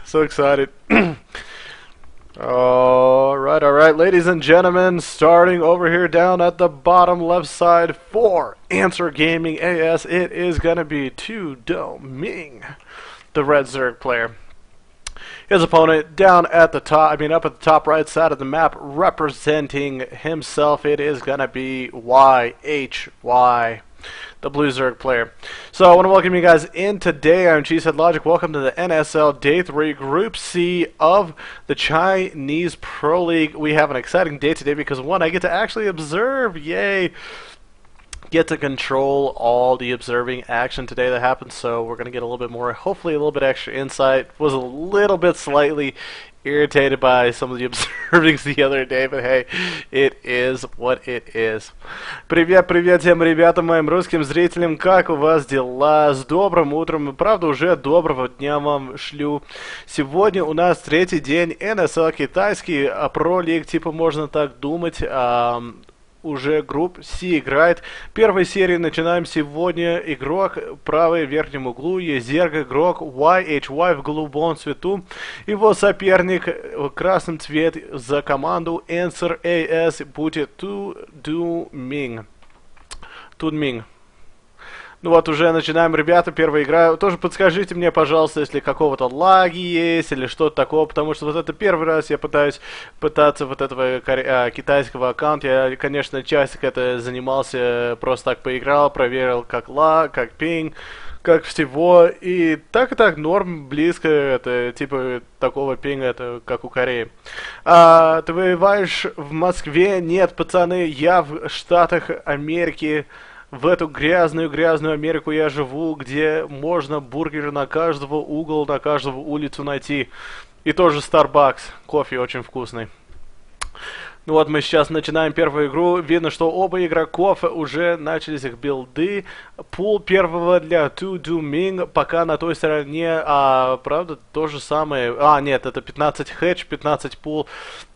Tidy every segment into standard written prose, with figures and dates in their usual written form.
So excited. Alright, ladies and gentlemen, starting over here down at the bottom left side for Answer Gaming AS, it is gonna be TooDming, the red Zerg player. His opponent down at the top, up at the top right side of the map, representing himself, it is gonna be YHY, the blue Zerg player. So I want to welcome you guys in today. I'm Cheesehead Logic. Welcome to the NSL Day 3 Group C of the Chinese Pro League. We have an exciting day today because, one, I get to actually observe. Yay! Get to control all the observing action today that happens, so we're going to get a little bit more, hopefully a little bit extra insight. Was a little bit slightly irritated by some of the observings the other day, but hey, it is what it is. Привет всем ребятам, моим русским зрителям, как у вас дела? С добрым утром, правда уже доброго дня вам шлю. Сегодня у нас третий день NSL китайский, Pro League, типа можно так думать. Уже групп C играет. Первой серии начинаем сегодня. Игрок правый в верхнем углу. Есть Зерг, игрок YHY в голубом цвету. Его соперник в красном цвет за команду Answer AS будет TooDming. Ну вот, уже начинаем, ребята, первая игра. Тоже подскажите мне, пожалуйста, если какого-то лаги есть или что-то такого, потому что вот это первый раз я пытаться вот этого китайского аккаунта. Я, конечно, часик это занимался, просто так поиграл, проверил как лаг, как пинг, как всего. И так норм, близко, это типа такого пинга, это как у Кореи. Ты воеваешь в Москве? Нет, пацаны, я в Штатах Америки. В эту грязную Америку я живу, где можно бургеры на каждого угол, на каждую улицу найти. И тоже Starbucks. Кофе очень вкусный. Ну вот мы сейчас начинаем первую игру. Видно, что оба игроков уже начались их билды. Пул первого для TooDming пока на той стороне, правда, то же самое. Нет, это 15 хедж, 15 пул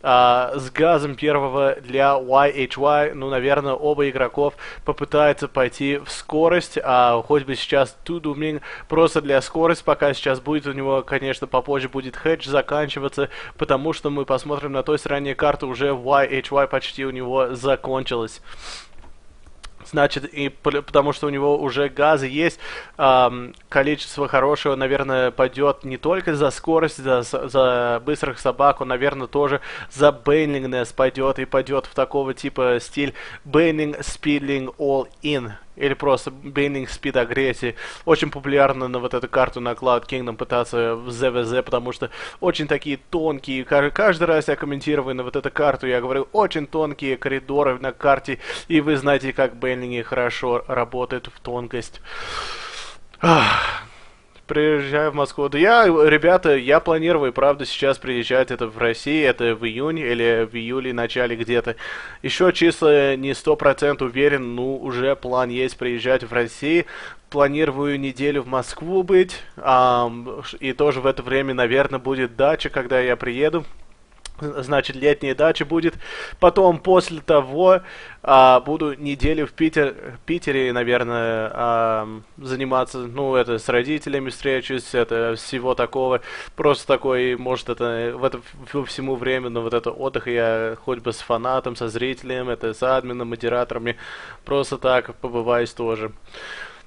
с газом первого для YHY. Ну, наверное, оба игроков попытаются пойти в скорость. Хоть бы сейчас TooDming просто для скорости, пока сейчас будет у него, конечно, попозже будет хедж заканчиваться, потому что мы посмотрим на той стороне карты уже YHY почти у него закончилась. Значит, и потому что у него уже газы есть, количество хорошего, наверное, пойдет не только за скорость, за быстрых собак, он, наверное, тоже за бейнлингнес пойдет, и пойдет в такого типа стиль бейнинг, спидлинг, all in. Или просто бейнинг, спид, агрессии. Очень популярно на вот эту карту на Cloud Kingdom пытаться в ЗВЗ, потому что очень такие тонкие, каждый раз я комментирую на вот эту карту, я говорю, очень тонкие коридоры на карте, и вы знаете, как бейнинги хорошо работают в тонкость. Приезжаю в Москву. Да ребята, я планирую, правда, сейчас приезжать это в России, это в июне или в июле, начале где-то. Еще числа не 100% уверен, ну, уже план есть приезжать в Россию. Планирую неделю в Москву быть, и тоже в это время, наверное, будет дача, когда я приеду. Значит, летняя дача будет. Потом, после того, буду неделю в Питере, наверное, заниматься, ну, это с родителями встречусь, это всего такого. Просто такой, может, это по всему время, но вот это отдых я хоть бы с фанатом, со зрителем, это с админом, модераторами, просто так побываюсь тоже.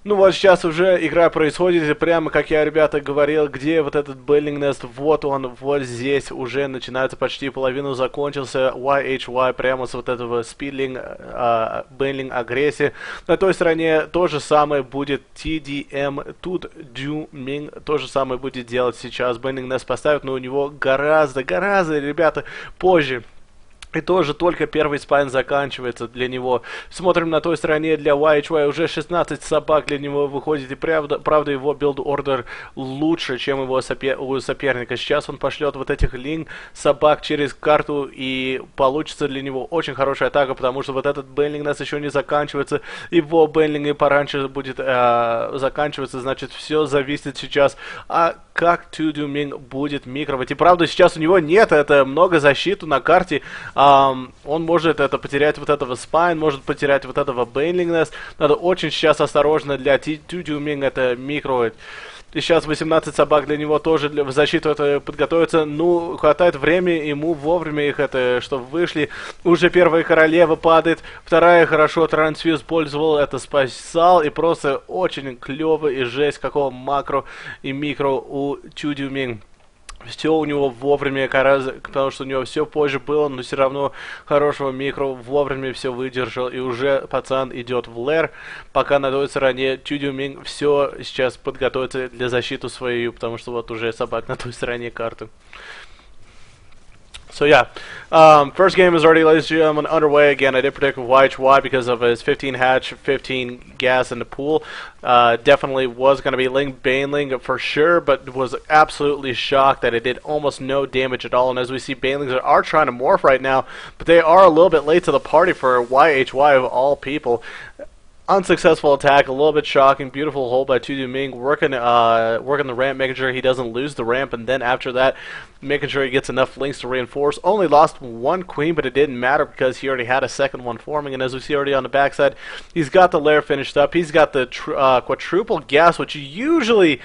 Ну вот сейчас уже игра происходит, и прямо как я, ребята, говорил, где вот этот Беллинг Нест, вот он, вот здесь уже начинается, почти половину закончился, YHY прямо с вот этого спидлинг, бейлинг, агрессии. На той стороне то же самое будет TooDming, то же самое будет делать сейчас, Беллинг Нест поставит, но у него гораздо, ребята, позже. И тоже только первый спайн заканчивается для него. Смотрим на той стороне для YHY. Уже 16 собак для него выходит. И правда его билд-ордер лучше, чем его у соперника. Сейчас он пошлет вот этих линк собак через карту. И получится для него очень хорошая атака. Потому что вот этот бейлинг у нас еще не заканчивается. Его бейлинг и пораньше будет заканчиваться. Значит, все зависит сейчас. Как TooDming будет микровать. И правда, сейчас у него нет, это много защиты на карте. Он может это потерять вот этого спайн, может потерять вот этого бейнлингнес. Надо очень сейчас осторожно для TooDming это микровать. И сейчас 18 собак для него тоже в защиту это подготовиться. Ну, хватает времени ему вовремя их это, чтобы вышли. Уже первая королева падает, вторая хорошо трансфьюз пользовал, это спасал. И просто очень клево и жесть, какого макро и микро у TooDming. Все у него вовремя, потому что у него все позже было, но все равно хорошего микро вовремя все выдержал. И уже пацан идет в лэр, пока на той стороне TooDming все сейчас подготовится для защиты свою, потому что вот уже собак на той стороне карты. So yeah, first game is already, ladies and gentlemen, underway. Again, I did predict YHY because of his 15 hatch, 15 gas in the pool. Definitely was going to be Ling Baneling for sure, but was absolutely shocked that it did almost no damage at all. And as we see, Banelings are trying to morph right now, but they are a little bit late to the party for YHY of all people. Unsuccessful attack, a little bit shocking. Beautiful hold by TooDming, working the ramp, making sure he doesn't lose the ramp, and then after that, making sure he gets enough links to reinforce. Only lost one queen, but it didn't matter because he already had a second one forming, and as we see already on the backside, he's got the lair finished up. He's got the quadruple gas, which usually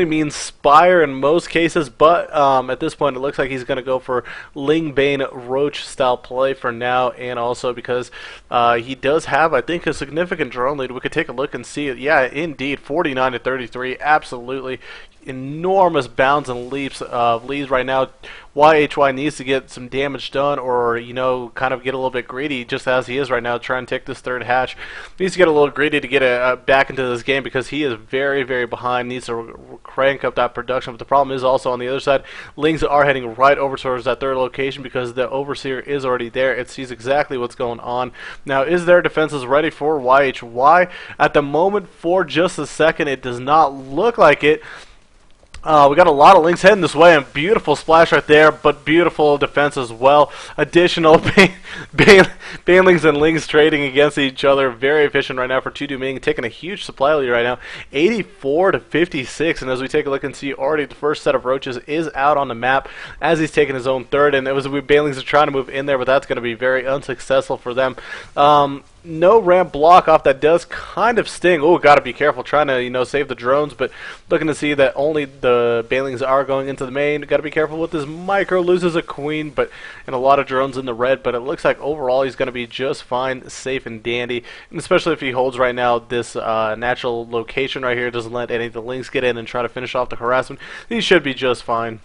means Spire in most cases, but at this point it looks like he's going to go for Ling Bane Roach style play for now, and also because he does have, I think, a significant drone lead. We could take a look and see it. Yeah, indeed, 49 to 33, absolutely enormous bounds and leaps of leads right now. YHY needs to get some damage done, or, you know, kind of get a little bit greedy, just as he is right now, trying to take this third hatch. Needs to get a little greedy to get back into this game, because he is very, very behind. Needs to crank up that production. But the problem is also on the other side, Lings are heading right over towards that third location because the Overseer is already there. It sees exactly what's going on. Now, is their defenses ready for YHY? At the moment, for just a second, it does not look like it. We got a lot of links heading this way, and beautiful splash right there, but beautiful defense as well. Additional Banelings and Lings trading against each other. Very efficient right now for TooDming, taking a huge supply lead right now, 84 to 56. And as we take a look and see, already the first set of roaches is out on the map as he's taking his own third. And it was Banelings are trying to move in there, but that's going to be very unsuccessful for them. No ramp block off, that does kind of sting. Oh, gotta be careful trying to, you know, save the drones, but looking to see that only the Banelings are going into the main. Gotta be careful with this micro, loses a queen, but and a lot of drones in the red, but it looks like overall he's gonna be just fine, safe and dandy, and especially if he holds right now this natural location right here, doesn't let any of the Lings get in and try to finish off the harassment. He should be just fine.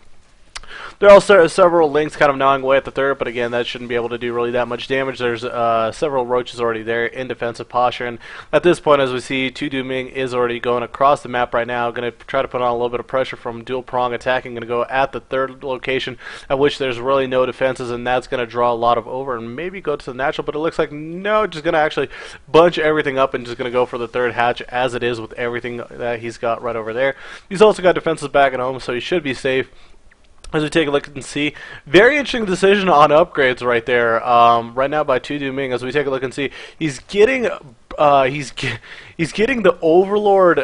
There are also several links kind of gnawing away at the third, but again, that shouldn't be able to do really that much damage. There's several roaches already there in defensive posture, and at this point, as we see, TooDming is already going across the map right now, going to try to put on a little bit of pressure from dual prong attacking, going to go at the third location, at which there's really no defenses, and that's going to draw a lot of over, and maybe go to the natural, but it looks like no, just going to actually bunch everything up and just going to go for the third hatch, as it is with everything that he's got right over there. He's also got defenses back at home, so he should be safe. As we take a look and see, very interesting decision on upgrades right there. Right now by TooDming, as we take a look and see, he's getting he's getting the Overlord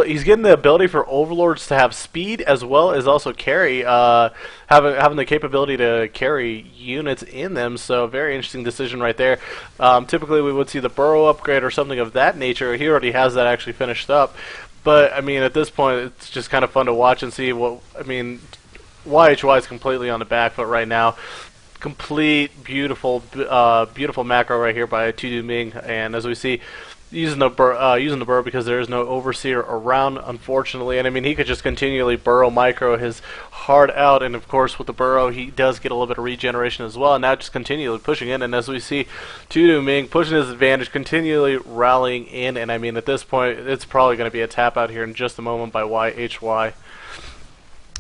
he's getting the ability for Overlords to have speed as well as also carry, having the capability to carry units in them. So very interesting decision right there. Typically we would see the Burrow upgrade or something of that nature. He already has that actually finished up. But, I mean, at this point, it's just kind of fun to watch and see what, I mean, YHY is completely on the back foot right now. Complete, beautiful macro right here by TooDming. And as we see, using the burrow because there is no Overseer around, unfortunately. And I mean, he could just continually burrow micro his heart out, and of course with the burrow he does get a little bit of regeneration as well, and now just continually pushing in. And as we see, TooDming pushing his advantage, continually rallying in, and I mean at this point it's probably going to be a tap out here in just a moment by YHY.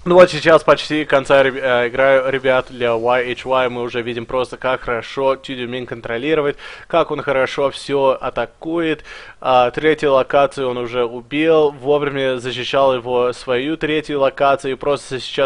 Ну вот сейчас почти конца играю, ребят, для YHY. Мы уже видим просто, как хорошо TooDming контролирует, как он хорошо все атакует. Третью локацию он уже убил, вовремя защищал его свою третью локацию, и просто сейчас